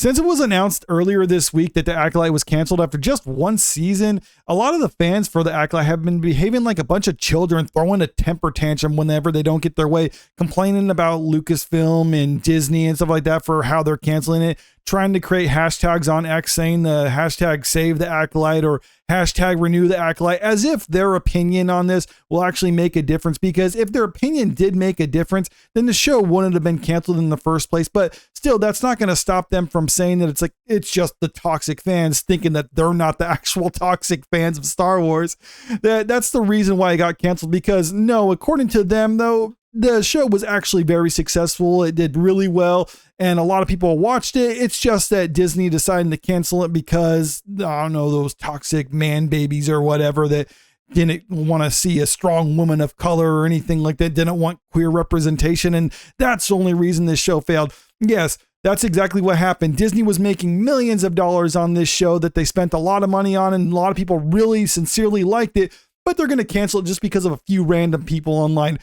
Since it was announced earlier this week that The Acolyte was canceled after just one season, a lot of the fans for The Acolyte have been behaving like a bunch of children, throwing a temper tantrum whenever they don't get their way, complaining about Lucasfilm and Disney and stuff like that for how they're canceling it, trying to create hashtags on X saying the hashtag save the Acolyte or hashtag renew the Acolyte, as if their opinion on this will actually make a difference. Because if their opinion did make a difference, then the show wouldn't have been canceled in the first place. But still, that's not going to stop them from saying that it's just the toxic fans thinking that they're not the actual toxic fans of Star Wars. That's the reason why it got canceled, because no, according to them though, the show was actually very successful. It did really well, and a lot of people watched it. It's just that Disney decided to cancel it because, I don't know, those toxic man babies or whatever that didn't want to see a strong woman of color or anything like that, didn't want queer representation, and that's the only reason this show failed. Yes, that's exactly what happened. Disney was making millions of dollars on this show that they spent a lot of money on, and a lot of people really sincerely liked it, but they're going to cancel it just because of a few random people online.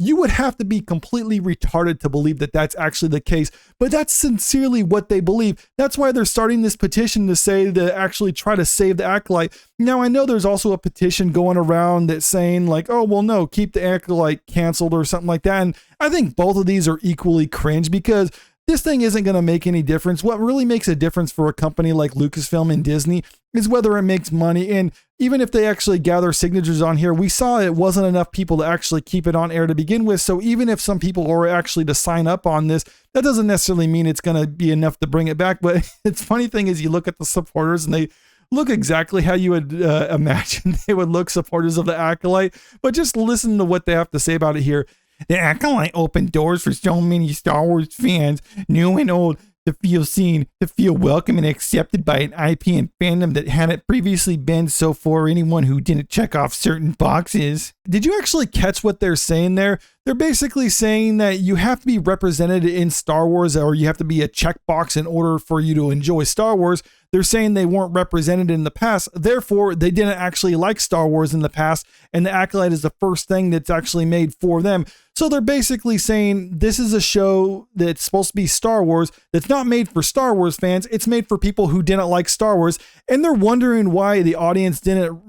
You would have to be completely retarded to believe that that's actually the case, but that's sincerely what they believe. That's why they're starting this petition to say to actually try to save the Acolyte. Now, I know there's also a petition going around that's saying like, oh, well, no, keep the Acolyte canceled or something like that. And I think both of these are equally cringe, because this thing isn't going to make any difference. What really makes a difference for a company like Lucasfilm and Disney is whether it makes money. And even if they actually gather signatures on here, we saw it wasn't enough people to actually keep it on air to begin with. So even if some people are actually to sign up on this, that doesn't necessarily mean it's going to be enough to bring it back. But it's funny thing is, you look at the supporters and they look exactly how you would imagine they would look, supporters of the Acolyte. But just listen to what they have to say about it here. The Acolyte opened doors for so many Star Wars fans, new and old, to feel seen, to feel welcome and accepted by an IP and fandom that hadn't previously been so for anyone who didn't check off certain boxes. Did you actually catch what they're saying there? They're basically saying that you have to be represented in Star Wars, or you have to be a checkbox in order for you to enjoy Star Wars. They're saying they weren't represented in the past, therefore they didn't actually like Star Wars in the past, and the Acolyte is the first thing that's actually made for them. So they're basically saying this is a show that's supposed to be Star Wars, that's not made for Star Wars fans, it's made for people who didn't like Star Wars, and they're wondering why the audience didn't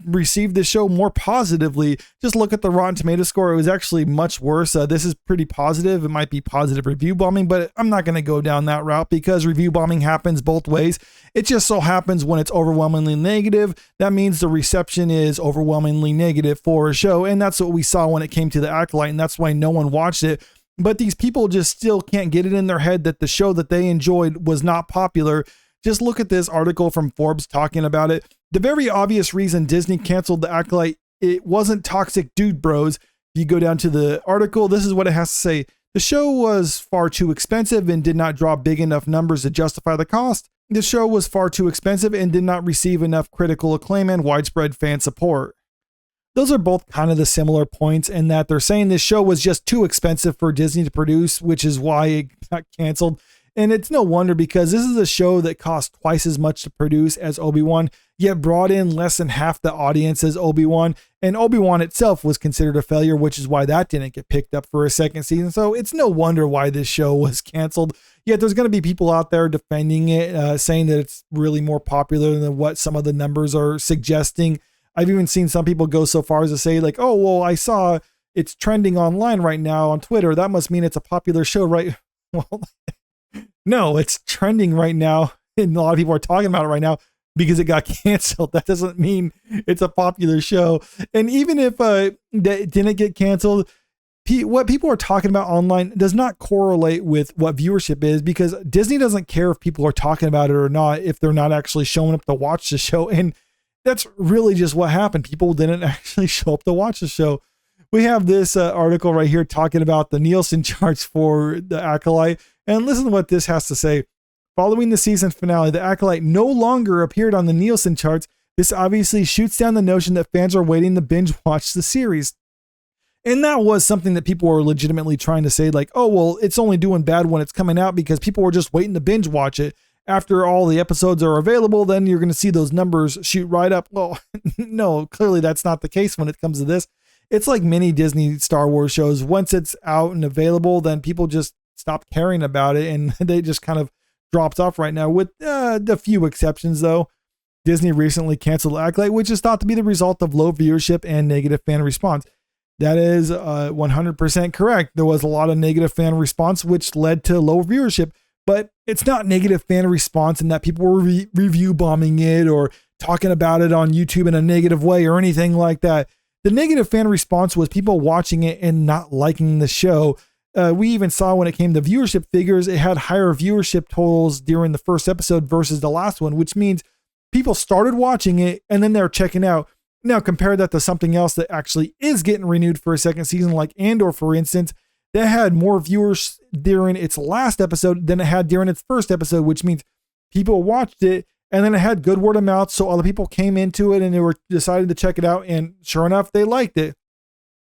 receive the show more positively. Just look at the Rotten Tomato score. It was actually much worse. This is pretty positive. It might be positive review bombing, but I'm not going to go down that route, because review bombing happens both ways. It just so happens when it's overwhelmingly negative, that means the reception is overwhelmingly negative for a show. And that's what we saw when it came to the Acolyte, and that's why no one watched it. But these people just still can't get it in their head that the show that they enjoyed was not popular. Just look at this article from Forbes talking about it. The very obvious reason Disney canceled the Acolyte, it wasn't toxic Dudebros. If you go down to the article, this is what it has to say. The show was far too expensive and did not draw big enough numbers to justify the cost. The show was far too expensive and did not receive enough critical acclaim and widespread fan support. Those are both kind of the similar points, in that they're saying this show was just too expensive for Disney to produce, which is why it got canceled. And it's no wonder, because this is a show that cost twice as much to produce as Obi-Wan, yet brought in less than half the audience as Obi-Wan. And Obi-Wan itself was considered a failure, which is why that didn't get picked up for a second season. So it's no wonder why this show was canceled. Yet there's going to be people out there defending it, saying that it's really more popular than what some of the numbers are suggesting. I've even seen some people go so far as to say like, oh, well, I saw it's trending online right now on Twitter. That must mean it's a popular show, right? Well, no, it's trending right now, and a lot of people are talking about it right now because it got canceled. That doesn't mean it's a popular show. And even if that didn't get canceled, what people are talking about online does not correlate with what viewership is, because Disney doesn't care if people are talking about it or not if they're not actually showing up to watch the show. And that's really just what happened. People didn't actually show up to watch the show. We have this article right here talking about the Nielsen charts for the Acolyte. And listen to what this has to say. Following the season finale, the Acolyte no longer appeared on the Nielsen charts. This obviously shoots down the notion that fans are waiting to binge watch the series. And that was something that people were legitimately trying to say, like, oh, well, it's only doing bad when it's coming out because people were just waiting to binge watch it. After all the episodes are available, then you're going to see those numbers shoot right up. Well, no, clearly that's not the case when it comes to this. It's like many Disney Star Wars shows. Once it's out and available, then people just stop caring about it, and they just kind of drops off right now, with the few exceptions though. Disney recently canceled Acolyte, which is thought to be the result of low viewership and negative fan response. That is 100% correct. There was a lot of negative fan response, which led to low viewership, but it's not negative fan response in that people were review bombing it or talking about it on YouTube in a negative way or anything like that. The negative fan response was people watching it and not liking the show. We even saw when it came to viewership figures, it had higher viewership totals during the first episode versus the last one, which means people started watching it and then they're checking out. Now compare that to something else that actually is getting renewed for a second season, like Andor, for instance, that had more viewers during its last episode than it had during its first episode, which means people watched it and then it had good word of mouth. So other people came into it and they were decided to check it out. And sure enough, they liked it.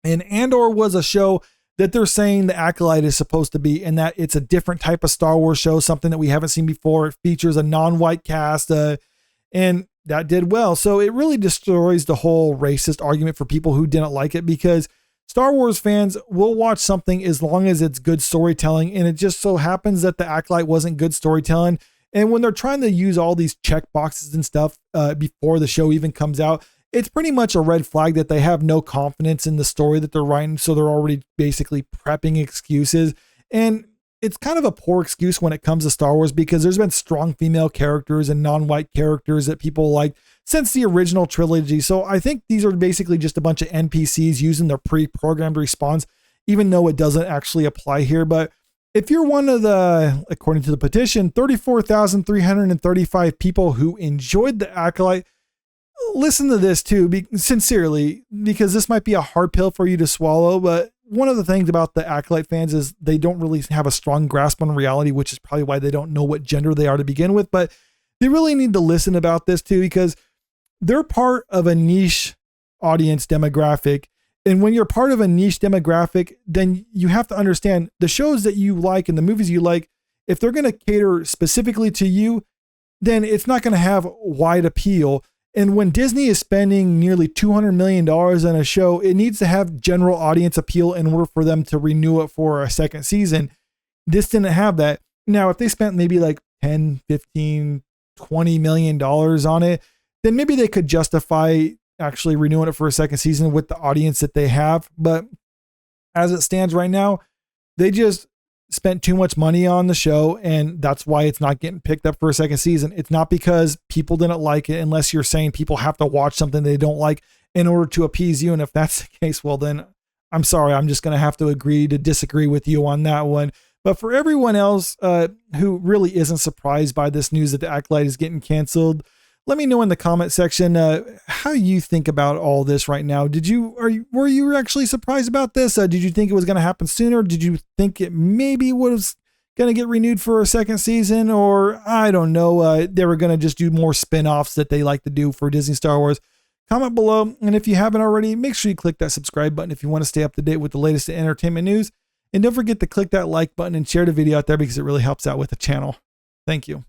And Andor was a show that they're saying the Acolyte is supposed to be, and that it's a different type of Star Wars show, something that we haven't seen before. It features a non-white cast, and that did well. So it really destroys the whole racist argument for people who didn't like it, because Star Wars fans will watch something as long as it's good storytelling. And it just so happens that the Acolyte wasn't good storytelling. And when they're trying to use all these check boxes and stuff before the show even comes out, it's pretty much a red flag that they have no confidence in the story that they're writing. So they're already basically prepping excuses. And it's kind of a poor excuse when it comes to Star Wars, because there's been strong female characters and non-white characters that people like since the original trilogy. So I think these are basically just a bunch of NPCs using their pre-programmed response, even though it doesn't actually apply here. But if you're one of the, according to the petition, 34,335 people who enjoyed the Acolyte, listen to this too, sincerely, because this might be a hard pill for you to swallow. But one of the things about the Acolyte fans is they don't really have a strong grasp on reality, which is probably why they don't know what gender they are to begin with. But they really need to listen about this too, because they're part of a niche audience demographic. And when you're part of a niche demographic, then you have to understand the shows that you like and the movies you like, if they're going to cater specifically to you, then it's not going to have wide appeal. And when Disney is spending nearly $200 million on a show, it needs to have general audience appeal in order for them to renew it for a second season. This didn't have that. Now, if they spent maybe like 10, 15, $20 million on it, then maybe they could justify actually renewing it for a second season with the audience that they have. But as it stands right now, they just spent too much money on the show, and that's why it's not getting picked up for a second season. It's not because people didn't like it, unless you're saying people have to watch something they don't like in order to appease you. And if that's the case, well, then I'm sorry, I'm just going to have to agree to disagree with you on that one. But for everyone else who really isn't surprised by this news that the Acolyte is getting canceled, let me know in the comment section how you think about all this right now. Were you actually surprised about this? Did you think it was going to happen sooner? Did you think it maybe was going to get renewed for a second season? Or I don't know, they were going to just do more spin-offs that they like to do for Disney Star Wars? Comment below. And if you haven't already, make sure you click that subscribe button if you want to stay up to date with the latest entertainment news. And don't forget to click that like button and share the video out there, because it really helps out with the channel. Thank you.